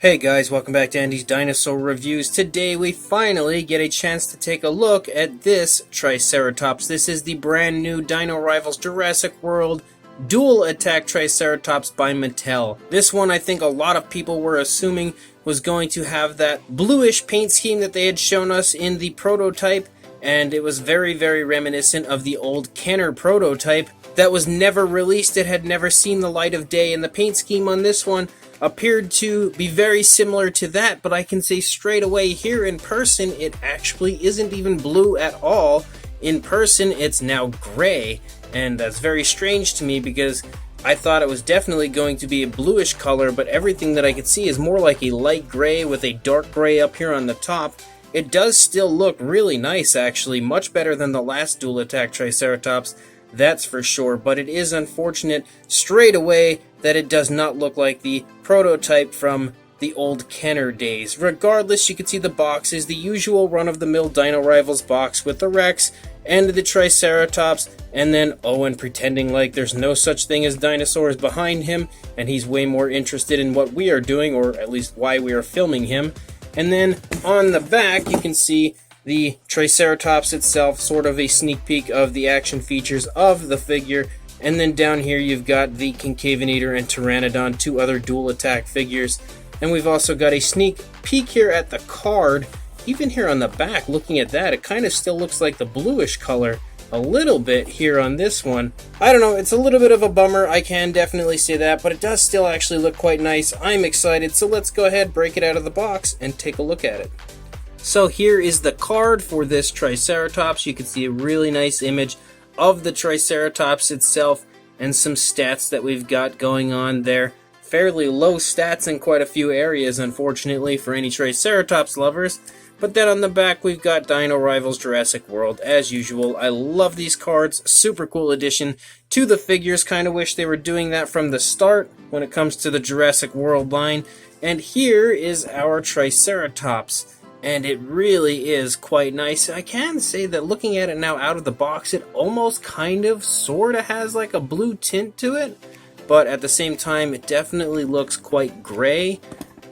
Hey guys, welcome back to Andy's Dinosaur Reviews. Today we finally get a chance to take a look at this Triceratops. This is the brand new Dino Rivals Jurassic World Dual Attack Triceratops by Mattel. This one I think a lot of people were assuming was going to have that bluish paint scheme that they had shown us in the prototype, and it was very reminiscent of the old Kenner prototype that was never released. It had never seen the light of day, and the paint scheme on this one appeared to be very similar to that, but I can say straight away here in person it actually isn't even blue at all. In person it's now gray, and that's very strange to me because I thought it was definitely going to be a bluish color, but everything that I could see is more like a light gray with a dark gray up here on the top. It does still look really nice actually, much better than the last Dual Attack Triceratops, that's for sure, but it is unfortunate straight away that it does not look like the prototype from the old Kenner days. Regardless, you can see the box is the usual run-of-the-mill Dino Rivals box with the Rex and the Triceratops, and then Owen pretending like there's no such thing as dinosaurs behind him, and he's way more interested in what we are doing, or at least why we are filming him. And then on the back, you can see the Triceratops itself, sort of a sneak peek of the action features of the figure. And then down here you've got the Concavinator and Pteranodon, two other Dual Attack figures. And we've also got a sneak peek here at the card. Even here on the back, looking at that, it kind of still looks like the bluish color a little bit here on this one. I don't know, it's a little bit of a bummer, I can definitely say that, but it does still actually look quite nice. I'm excited, so let's go ahead, break it out of the box, and take a look at it. So here is the card for this Triceratops. You can see a really nice image of the Triceratops itself and some stats that we've got going on there. Fairly low stats in quite a few areas, unfortunately, for any Triceratops lovers. But then on the back we've got Dino Rivals Jurassic World as usual. I love these cards, super cool addition to the figures. Kind of wish they were doing that from the start when it comes to the Jurassic World line. And here is our Triceratops, and it really is quite nice. I can say that looking at it now out of the box, it almost kind of sort of has like a blue tint to it, but at the same time it definitely looks quite gray.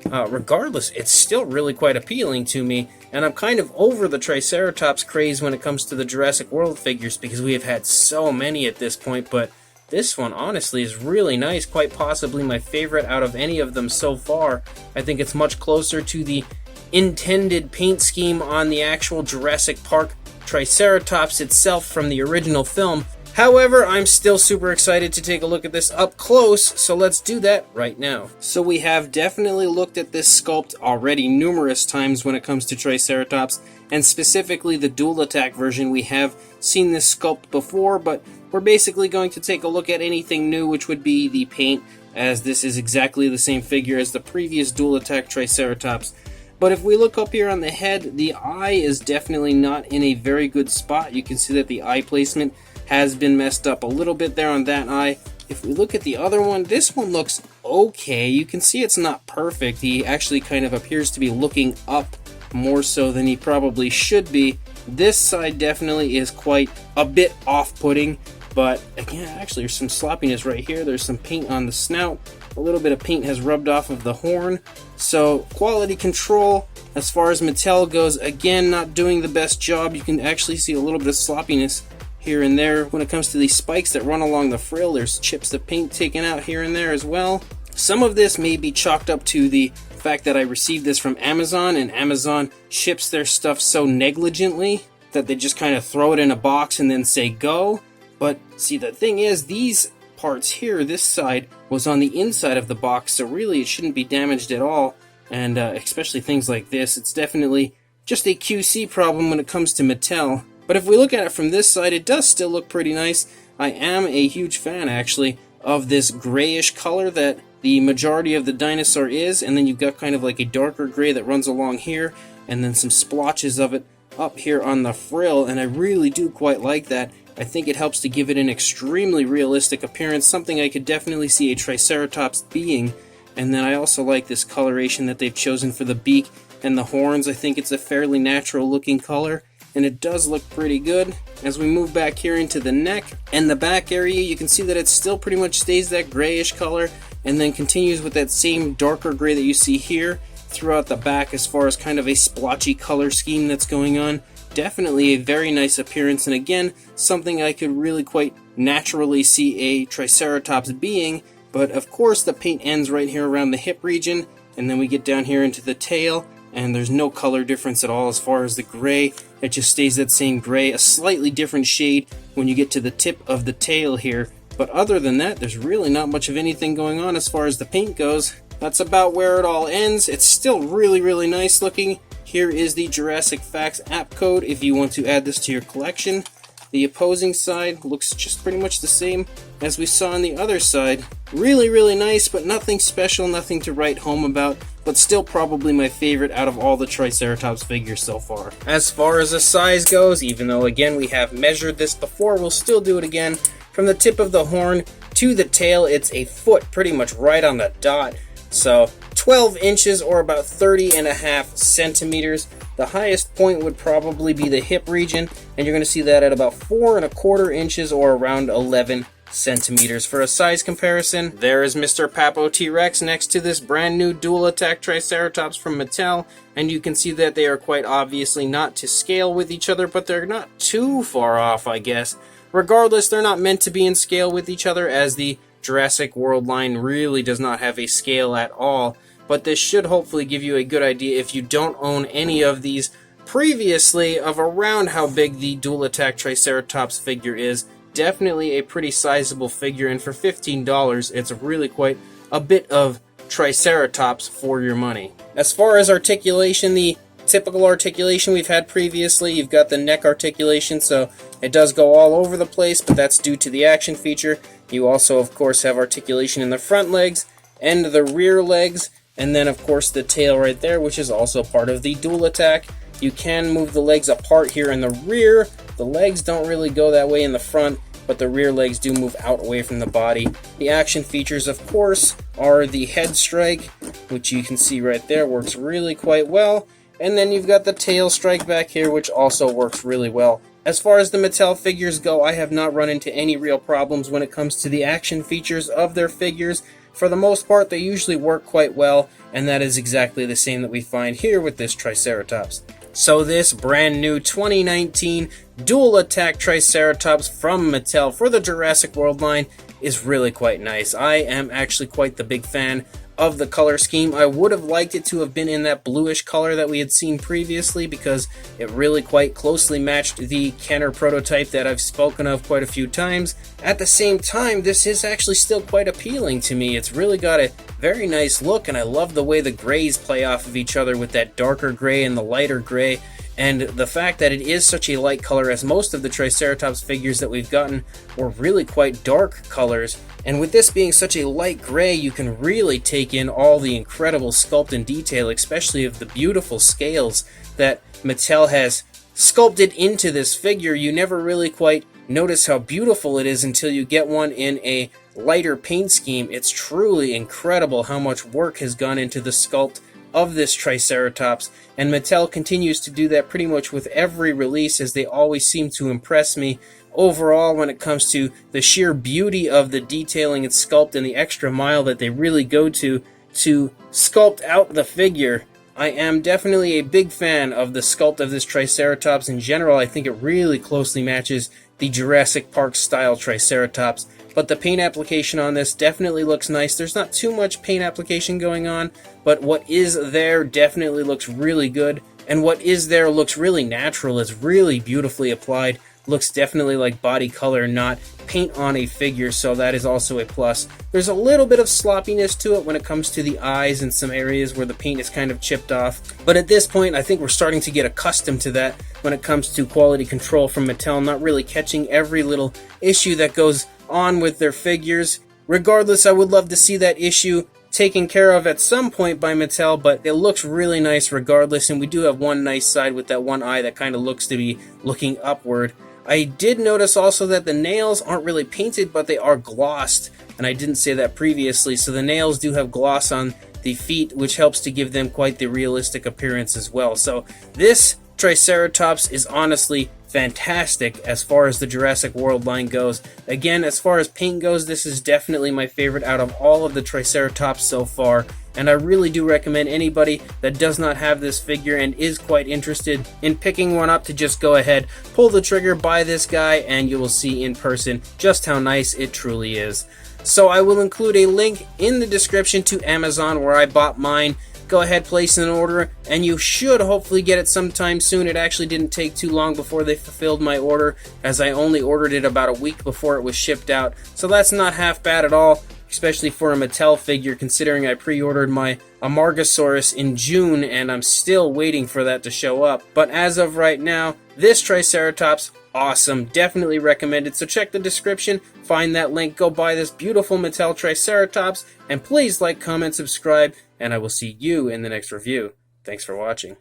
Regardless, it's still really quite appealing to me, and I'm kind of over the Triceratops craze when it comes to the Jurassic World figures because we have had so many at this point, but this one honestly is really nice, quite possibly my favorite out of any of them so far. I think it's much closer to the intended paint scheme on the actual Jurassic Park Triceratops itself from the original film. However, I'm still super excited to take a look at this up close, so let's do that right now. So we have definitely looked at this sculpt already numerous times when it comes to Triceratops, and specifically the Dual Attack version. We have seen this sculpt before, but we're basically going to take a look at anything new, which would be the paint, as this is exactly the same figure as the previous Dual Attack Triceratops. But if we look up here on the head, the eye is definitely not in a very good spot. You can see that the eye placement has been messed up a little bit there on that eye. If we look at the other one, this one looks okay. You can see it's not perfect. He actually kind of appears to be looking up more so than he probably should be. This side definitely is quite a bit off-putting, but again, actually there's some sloppiness right here. There's some paint on the snout. A little bit of paint has rubbed off of the horn. So quality control as far as Mattel goes, again, not doing the best job. You can actually see a little bit of sloppiness here and there. When it comes to these spikes that run along the frill, there's chips of paint taken out here and there as well. Some of this may be chalked up to the fact that I received this from Amazon, and Amazon ships their stuff so negligently that they just kind of throw it in a box and then say go. But see, the thing is, these parts here, this side, was on the inside of the box, so really it shouldn't be damaged at all. And especially things like this, it's definitely just a QC problem when it comes to Mattel. But if we look at it from this side, it does still look pretty nice. I am a huge fan, actually, of this grayish color that the majority of the dinosaur is, and then you've got kind of like a darker gray that runs along here, and then some splotches of it up here on the frill, and I really do quite like that. I think it helps to give it an extremely realistic appearance, something I could definitely see a Triceratops being. And then I also like this coloration that they've chosen for the beak and the horns. I think it's a fairly natural looking color, and it does look pretty good. As we move back here into the neck and the back area, you can see that it still pretty much stays that grayish color. and then continues with that same darker gray that you see here throughout the back as far as kind of a splotchy color scheme that's going on. Definitely a very nice appearance, and again, something I could really quite naturally see a Triceratops being, but of course the paint ends right here around the hip region, and then we get down here into the tail, and there's no color difference at all as far as the gray. It just stays that same gray, a slightly different shade when you get to the tip of the tail here. But other than that, there's really not much of anything going on as far as the paint goes. That's about where it all ends. It's still really nice looking. Here is the Jurassic Facts app code if you want to add this to your collection. The opposing side looks just pretty much the same as we saw on the other side. Really nice, but nothing special, nothing to write home about, but still probably my favorite out of all the Triceratops figures so far. As far as the size goes, even though again we have measured this before, we'll still do it again. From the tip of the horn to the tail, it's a foot, pretty much right on the dot. So 12 inches or about 30.5 centimeters. The highest point would probably be the hip region, and you're going to see that at about 4.25 inches or around 11 centimeters. For a size comparison, there is Mr. Papo T-Rex next to this brand new Dual Attack Triceratops from Mattel, and you can see that they are quite obviously not to scale with each other, but they're not too far off, I guess. Regardless, they're not meant to be in scale with each other, as the Jurassic World line really does not have a scale at all, but this should hopefully give you a good idea if you don't own any of these previously of around how big the Dual Attack Triceratops figure is. Definitely a pretty sizable figure, and for $15 it's really quite a bit of Triceratops for your money. As far as articulation, the typical articulation we've had previously, you've got the neck articulation, so it does go all over the place, but that's due to the action feature. You also of course have articulation in the front legs and the rear legs, and then of course the tail right there, which is also part of the Dual Attack. You can move the legs apart here in the rear. The legs don't really go that way in the front, but the rear legs do move out away from the body. The action features, of course, are the head strike, which you can see right there works really quite well. And then you've got the tail strike back here, which also works really well. As far as the Mattel figures go, I have not run into any real problems when it comes to the action features of their figures. For the most part, they usually work quite well, and that is exactly the same that we find here with this Triceratops. So this brand new 2019 Dual Attack Triceratops from Mattel for the Jurassic World line is really quite nice. I am actually quite the big fan of the color scheme. I would have liked it to have been in that bluish color that we had seen previously, because it really quite closely matched the Kenner prototype that I've spoken of quite a few times. At the same time, this is actually still quite appealing to me. It's really got a very nice look, and I love the way the grays play off of each other with that darker gray and the lighter gray. And the fact that it is such a light color, as most of the Triceratops figures that we've gotten were really quite dark colors. And with this being such a light gray, you can really take in all the incredible sculpt and detail, especially of the beautiful scales that Mattel has sculpted into this figure. You never really quite notice how beautiful it is until you get one in a lighter paint scheme. It's truly incredible how much work has gone into the sculpt of this Triceratops, and Mattel continues to do that pretty much with every release, as they always seem to impress me overall when it comes to the sheer beauty of the detailing and sculpt and the extra mile that they really go to sculpt out the figure. I am definitely a big fan of the sculpt of this Triceratops in general. I think it really closely matches the Jurassic Park style Triceratops. But the paint application on this definitely looks nice. There's not too much paint application going on, but what is there definitely looks really good. And what is there looks really natural. It's really beautifully applied. Looks definitely like body color, not paint on a figure, so that is also a plus. There's a little bit of sloppiness to it when it comes to the eyes and some areas where the paint is kind of chipped off. But at this point, I think we're starting to get accustomed to that when it comes to quality control from Mattel, not really catching every little issue that goes on with their figures. Regardless, I would love to see that issue taken care of at some point by Mattel, but it looks really nice regardless, and we do have one nice side with that one eye that kind of looks to be looking upward. I did notice also that the nails aren't really painted, but they are glossed, and I didn't say that previously, so the nails do have gloss on the feet, which helps to give them quite the realistic appearance as well. So this Triceratops is honestly fantastic as far as the Jurassic World line goes. Again, as far as paint goes, this is definitely my favorite out of all of the Triceratops so far, and I really do recommend anybody that does not have this figure and is quite interested in picking one up to just go ahead, pull the trigger, buy this guy, and you will see in person just how nice it truly is. So I will include a link in the description to Amazon where I bought mine. Go ahead, place an order, and you should hopefully get it sometime soon. It actually didn't take too long before they fulfilled my order, as I only ordered it about a week before it was shipped out. So that's not half bad at all, especially for a Mattel figure, considering I pre-ordered my Amargasaurus in June, and I'm still waiting for that to show up. But as of right now, this Triceratops, awesome, definitely recommended. So check the description, find that link, go buy this beautiful Mattel Triceratops, and please like, comment, subscribe, and I will see you in the next review. Thanks for watching.